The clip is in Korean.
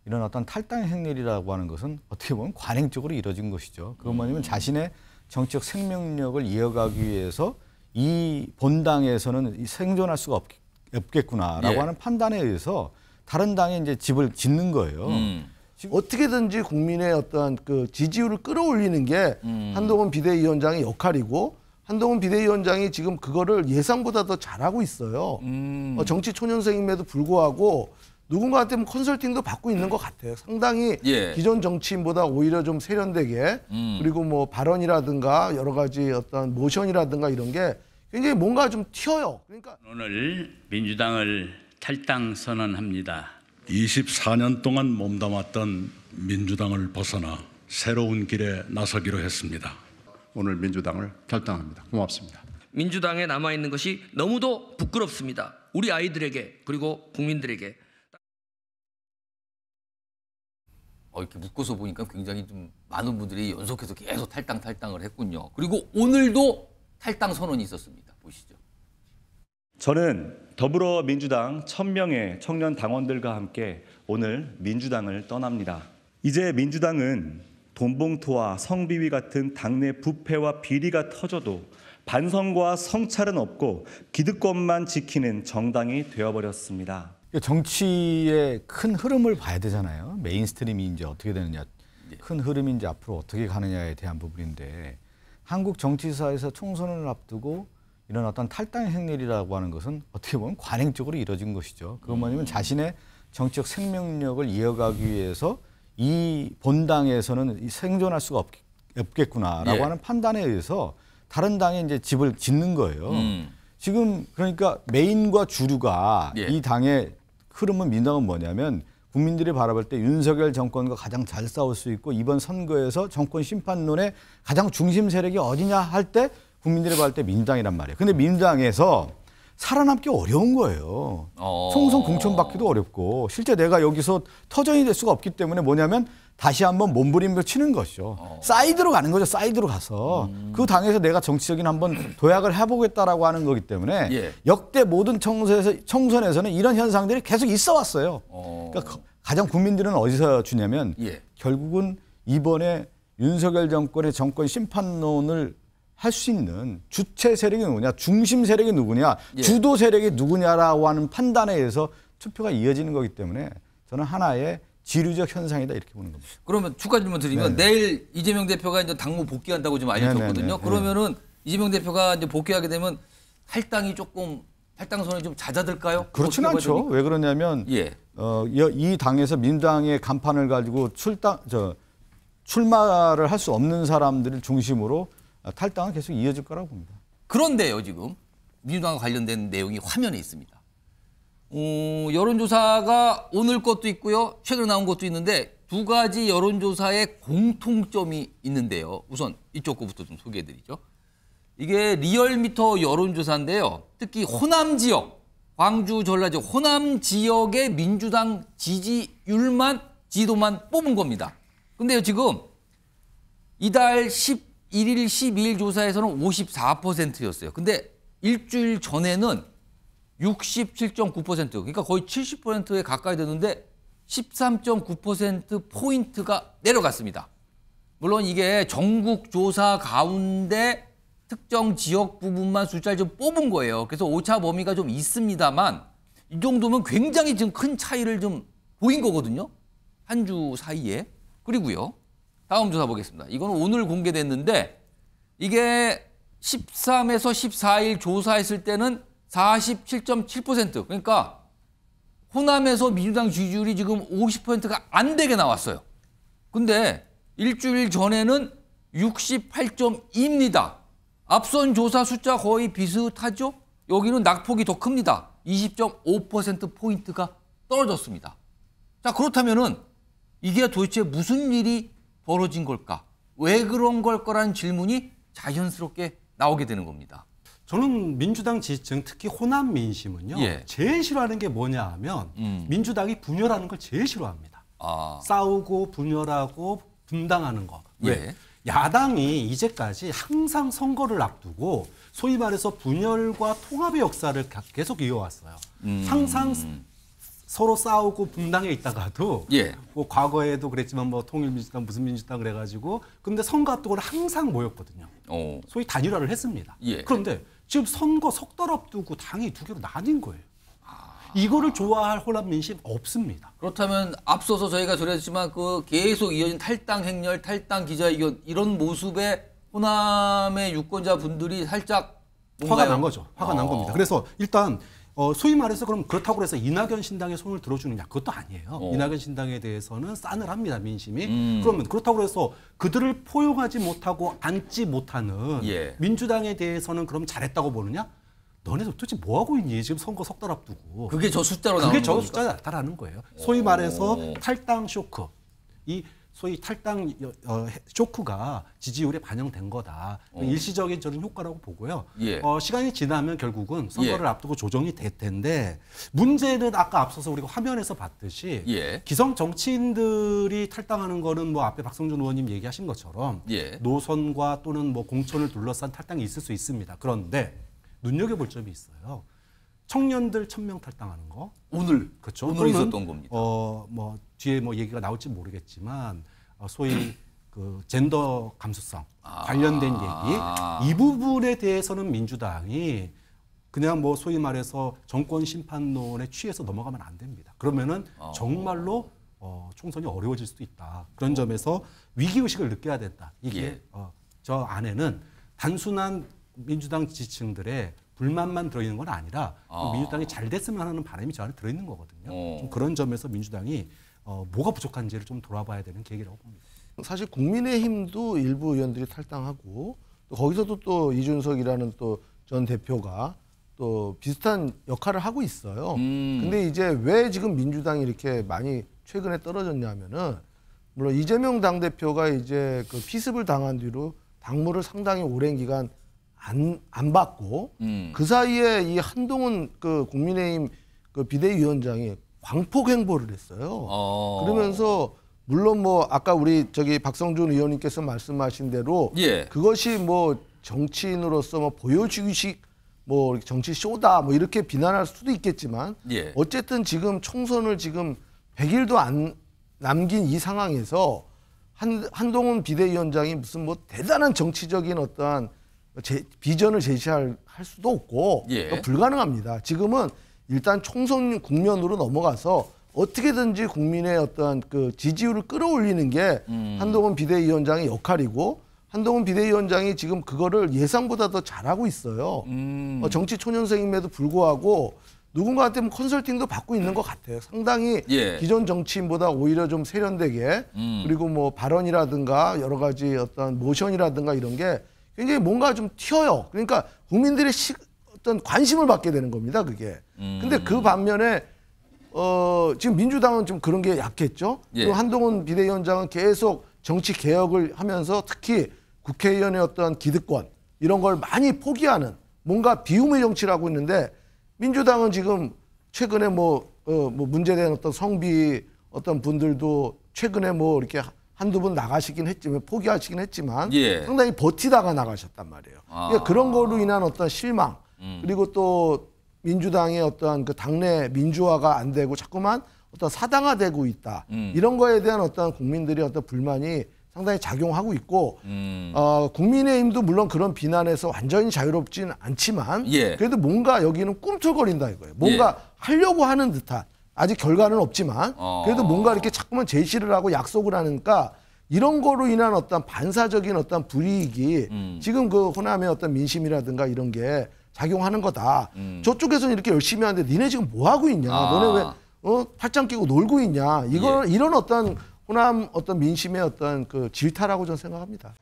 이런 어떤 탈당 행렬이라고 하는 것은 어떻게 보면 관행적으로 이루어진 것이죠. 그건 뭐냐면 자신의 정치적 생명력을 이어가기 위해서 이 본당에서는 생존할 수가 없겠구나라고 하는 판단에 의해서 다른 당에 이제 집을 짓는 거예요. 어떻게든지 국민의 어떤 그 지지율을 끌어올리는 게 한동훈 비대위원장의 역할이고 한동훈 비대위원장이 지금 그거를 예상보다 더 잘하고 있어요. 정치 초년생임에도 불구하고 누군가한테 뭐 컨설팅도 받고 있는 것 같아요. 상당히 기존 정치인보다 오히려 좀 세련되게 그리고 뭐 발언이라든가 여러 가지 어떤 모션이라든가 이런 게 굉장히 뭔가 좀 튀어요. 그러니까 오늘 민주당을 탈당 선언합니다. 24년 동안 몸담았던 민주당을 벗어나 새로운 길에 나서기로 했습니다. 오늘 민주당을 탈당합니다. 고맙습니다. 민주당에 남아있는 것이 너무도 부끄럽습니다. 우리 아이들에게 그리고 국민들에게. 이렇게 묶어서 보니까 굉장히 좀 많은 분들이 연속해서 계속 탈당을 했군요. 그리고 오늘도 탈당 선언이 있었습니다. 보시죠. 저는 더불어민주당 1000명의 청년 당원들과 함께 오늘 민주당을 떠납니다. 이제 민주당은 돈봉투와 성비위 같은 당내 부패와 비리가 터져도 반성과 성찰은 없고 기득권만 지키는 정당이 되어버렸습니다. 정치의 큰 흐름을 봐야 되잖아요. 메인스트림이 이제 어떻게 되느냐, 큰 흐름이 이제 앞으로 어떻게 가느냐에 대한 부분인데 한국 정치사에서 총선을 앞두고 이런 어떤 탈당 행렬이라고 하는 것은 어떻게 보면 관행적으로 이루어진 것이죠. 그건 뭐냐면 자신의 정치적 생명력을 이어가기 위해서 이 본당에서는 생존할 수가 없겠구나라고 하는 판단에 의해서 다른 당에 이제 집을 짓는 거예요. 지금 그러니까 메인과 주류가 이 당의 흐름은 민당은 뭐냐면 국민들이 바라볼 때 윤석열 정권과 가장 잘 싸울 수 있고 이번 선거에서 정권 심판론의 가장 중심 세력이 어디냐 할 때 국민들이 봤을 때 민주당이란 말이에요. 근데 민주당에서 살아남기 어려운 거예요. 총선 공천받기도 어렵고 실제 내가 여기서 터전이 될 수가 없기 때문에 뭐냐면 다시 한번 몸부림을 치는 것이죠. 사이드로 가는 거죠. 사이드로 가서 그 당에서 내가 정치적인 한번 도약을 해보겠다라고 하는 거기 때문에 역대 모든 총선에서는 이런 현상들이 계속 있어 왔어요. 그러니까 가장 국민들은 어디서 주냐면 결국은 이번에 윤석열 정권의 정권 심판론을 할 수 있는 주체 세력이 누구냐, 중심 세력이 누구냐, 주도 세력이 누구냐라고 하는 판단에 의해서 투표가 이어지는 거기 때문에 저는 하나의 지류적 현상이다 이렇게 보는 겁니다. 그러면 추가 질문 드리면 내일 이재명 대표가 이제 당무 복귀한다고 지금 알려졌거든요. 그러면은 이재명 대표가 이제 복귀하게 되면 탈당 선언이 좀 잦아들까요? 그렇지는 않죠. 왜 그러냐면 이 당에서 민주당의 간판을 가지고 출마를 할 수 없는 사람들을 중심으로 탈당은 계속 이어질 거라고 봅니다. 그런데요, 지금 민주당과 관련된 내용이 화면에 있습니다. 여론조사가 오늘 것도 있고요, 최근에 나온 것도 있는데 두 가지 여론조사의 공통점이 있는데요. 우선 이쪽 거부터 좀 소개해드리죠. 이게 리얼미터 여론조사인데요. 특히 호남 지역, 광주, 전라 지역, 호남 지역의 민주당 지지도만 뽑은 겁니다. 근데요, 지금 이달 11일, 12일 조사에서는 54%였어요. 근데 일주일 전에는 67.9%, 그러니까 거의 70%에 가까이 되는데 13.9%포인트가 내려갔습니다. 물론 이게 전국 조사 가운데 특정 지역 부분만 숫자를 좀 뽑은 거예요. 그래서 오차 범위가 좀 있습니다만 이 정도면 굉장히 지금 큰 차이를 좀 보인 거거든요. 한 주 사이에. 그리고요. 다음 조사 보겠습니다. 이거는 오늘 공개됐는데 이게 13에서 14일 조사했을 때는 47.7%. 그러니까 호남에서 민주당 지지율이 지금 50%가 안 되게 나왔어요. 근데 일주일 전에는 68.2입니다. 앞선 조사 숫자 거의 비슷하죠? 여기는 낙폭이 더 큽니다. 20.5%포인트가 떨어졌습니다. 자, 그렇다면은 이게 도대체 무슨 일이 벌어진 걸까? 왜 그런 걸까라는 질문이 자연스럽게 나오게 되는 겁니다. 저는 민주당 지지층, 특히 호남 민심은요. 제일 싫어하는 게 뭐냐 하면 민주당이 분열하는 걸 제일 싫어합니다. 싸우고 분열하고 분당하는 거. 왜? 야당이 이제까지 항상 선거를 앞두고 소위 말해서 분열과 통합의 역사를 계속 이어왔어요. 항상 서로 싸우고 분당해 있다가도 예. 뭐 과거에도 그랬지만 뭐 통일민주당 무슨 민주당 그래가지고 근데 선거 앞두고는 항상 모였거든요. 소위 단일화를 했습니다. 예. 그런데 지금 선거 석 달 앞두고 당이 두 개로 나뉜 거예요. 이거를 좋아할 호남 민심 없습니다. 그렇다면 앞서서 저희가 전했지만 그 계속 이어진 탈당 행렬, 탈당 기자회견 이런 모습에 호남의 유권자 분들이 살짝 화가 난 거죠. 화가 난 겁니다. 그래서 일단 소위 말해서 그럼 그렇다고 해서 이낙연 신당의 손을 들어주느냐 그것도 아니에요. 이낙연 신당에 대해서는 싸늘합니다 민심이. 그러면 그렇다고 해서 그들을 포용하지 못하고 앉지 못하는 예. 민주당에 대해서는 그럼 잘했다고 보느냐? 너네 도대체 뭐 하고 있니? 지금 선거 석 달 앞두고. 그게 저 숫자로 나오는 그게 저 겁니까? 숫자가 나타나는 거예요. 소위 말해서 탈당 쇼크. 이 소위 탈당 쇼크가 지지율에 반영된 거다. 일시적인 저는 효과라고 보고요. 예. 시간이 지나면 결국은 선거를 예. 앞두고 조정이 될 텐데 문제는 아까 앞서서 우리가 화면에서 봤듯이 예. 기성 정치인들이 탈당하는 거는 뭐 앞에 박성준 의원님 얘기하신 것처럼 예. 노선과 또는 뭐 공천을 둘러싼 탈당이 있을 수 있습니다. 그런데 눈여겨볼 점이 있어요. 청년들 1000명 탈당하는 거. 오늘 그렇죠. 오늘 있었던 겁니다. 뭐 뒤에 뭐 얘기가 나올지 모르겠지만 소위 그 젠더 감수성 관련된 얘기 이 부분에 대해서는 민주당이 그냥 뭐 소위 말해서 정권 심판론에 취해서 넘어가면 안 됩니다. 그러면은 정말로 총선이 어려워질 수도 있다. 그런 점에서 위기 의식을 느껴야 된다. 이게 예. 저 안에는 단순한 민주당 지지층들의 불만만 들어있는 건 아니라 민주당이 잘 됐으면 하는 바람이 저 안에 들어있는 거거든요. 좀 그런 점에서 민주당이 뭐가 부족한지를 좀 돌아봐야 되는 계기라고 봅니다. 사실 국민의힘도 일부 의원들이 탈당하고 또 거기서도 또 이준석이라는 또 전 대표가 또 비슷한 역할을 하고 있어요. 근데 이제 왜 지금 민주당이 이렇게 많이 최근에 떨어졌냐면은 물론 이재명 당대표가 이제 그 피습을 당한 뒤로 당무를 상당히 오랜 기간 안 받고 그 사이에 이 한동훈 그 국민의힘 그 비대위원장이 광폭 행보를 했어요. 그러면서 물론 뭐 아까 우리 저기 박성준 의원님께서 말씀하신 대로 예. 그것이 뭐 정치인으로서 뭐 보여주기식 뭐 정치 쇼다 뭐 이렇게 비난할 수도 있겠지만 예. 어쨌든 지금 총선을 지금 100일도 안 남긴 이 상황에서 한동훈 비대위원장이 무슨 뭐 대단한 정치적인 어떠한 비전을 제시할 수도 없고 예. 불가능합니다. 지금은 일단 총선 국면으로 넘어가서 어떻게든지 국민의 어떤 그 지지율을 끌어올리는 게 한동훈 비대위원장의 역할이고 한동훈 비대위원장이 지금 그거를 예상보다 더 잘하고 있어요. 정치 초년생임에도 불구하고 누군가한테 뭐 컨설팅도 받고 있는 것 같아요. 상당히 예. 기존 정치인보다 오히려 좀 세련되게 그리고 뭐 발언이라든가 여러 가지 어떤 모션이라든가 이런 게 굉장히 뭔가 좀 튀어요. 그러니까 국민들의 어떤 관심을 받게 되는 겁니다. 그게. 근데 그 반면에 지금 민주당은 좀 그런 게 약했죠. 예. 그리고 한동훈 비대위원장은 계속 정치 개혁을 하면서 특히 국회의원의 어떤 기득권 이런 걸 많이 포기하는 뭔가 비움의 정치를 하고 있는데 민주당은 지금 최근에 뭐 문제된 어떤 성비 어떤 분들도 최근에 뭐 이렇게 한두 분 나가시긴 했지만 포기하시긴 했지만 예. 상당히 버티다가 나가셨단 말이에요. 그러니까 그런 거로 인한 어떤 실망 그리고 또 민주당의 어떤 그 당내 민주화가 안 되고 자꾸만 어떤 사당화되고 있다. 이런 거에 대한 어떤 국민들의 어떤 불만이 상당히 작용하고 있고 국민의힘도 물론 그런 비난에서 완전히 자유롭진 않지만 예. 그래도 뭔가 여기는 꿈틀거린다 이거예요. 뭔가 하려고 하는 듯한 아직 결과는 없지만 그래도 뭔가 이렇게 자꾸만 제시를 하고 약속을 하니까 이런 거로 인한 어떤 반사적인 어떤 불이익이 지금 그 호남의 어떤 민심이라든가 이런 게 작용하는 거다. 저쪽에서는 이렇게 열심히 하는데 니네 지금 뭐 하고 있냐? 너네 왜 팔짱 끼고 놀고 있냐? 이런 어떤 호남 어떤 민심의 어떤 그 질타라고 저는 생각합니다.